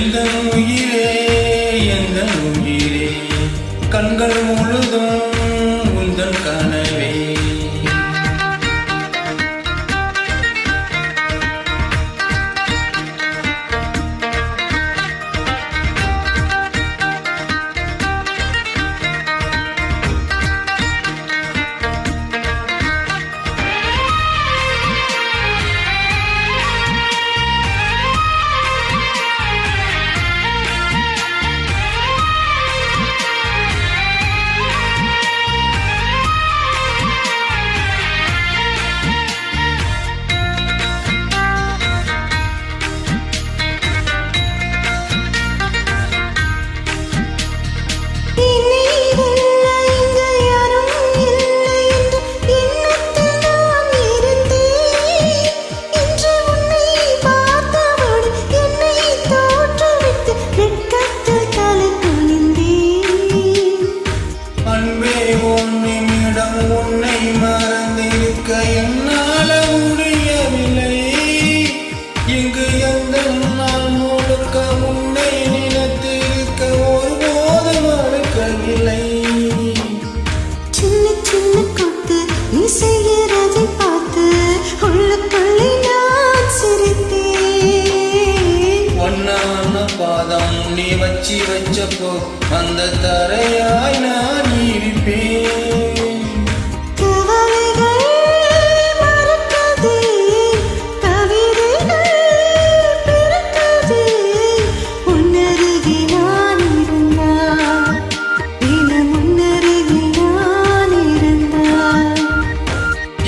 எந்த உயிரே எந்த உயிரே கண்கள் முழுதும் உந்தன் கனவே உன்னை மறந்திருக்க என்னால முடியவில்லை இங்கு எந்த நாள் முழுக்க உன்னை நினைத்திருக்க ஒருபோதும் மறுக்கவில்லை சின்ன சின்ன கூத்து நீ செய்கிறதை பார்த்து உள்ளுக்குள்ளே நான் சிரித்தேன் ஒன்னான பாதம் நீ வச்சப்போ அந்த தரையாய் நான் இருப்பேன்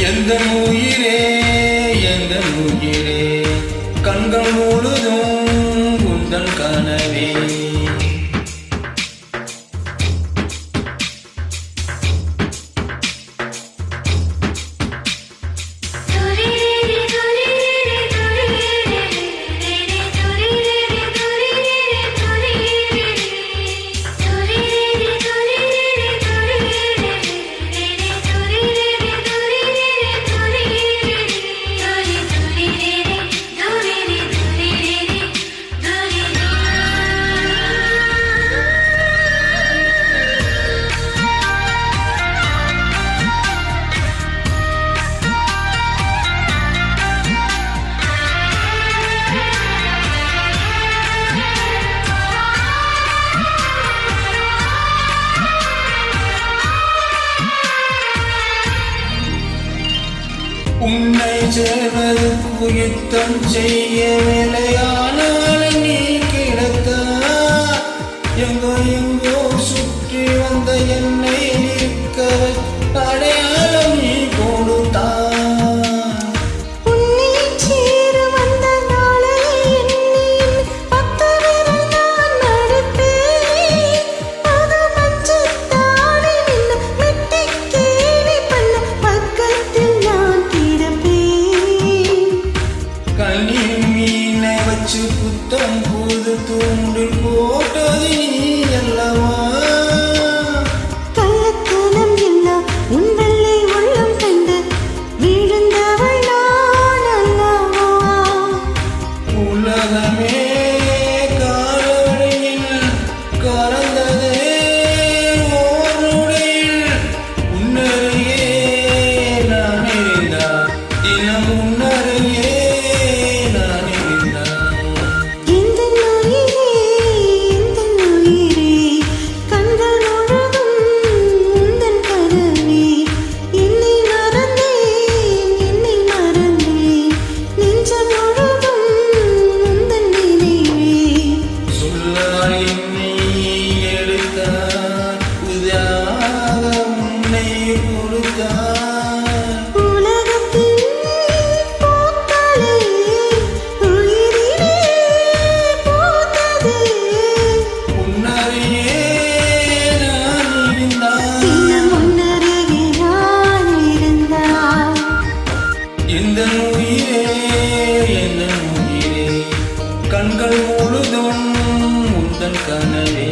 எந்த உயிரே எந்த உயிரே கண்கள் முழுதும் உந்தன் கனவே உன்னை சேர்வதற்கு யுத்தம் செய்ய வேலையானால் நீ கிடக்க எங்கோ எங்கோ சுற்றி வந்த என்னை நிற்க அடையாளம் நீ கொடுத்தா புத்தம் புது தூண்டில் போட்டது நீ அல்லவா கள்ளத்தனம் எல்லாம் உன் வெள்ளை உள்ளம் கண்டு விழுந்தவள் நான் அல்லவா உலகமே காலவழியில் கறந்ததே ஓருடையில் உன்னருகே நான் இருந்தான் தினம் உன்னருகே கண்கள் முழுதும் உந்தன் கனவே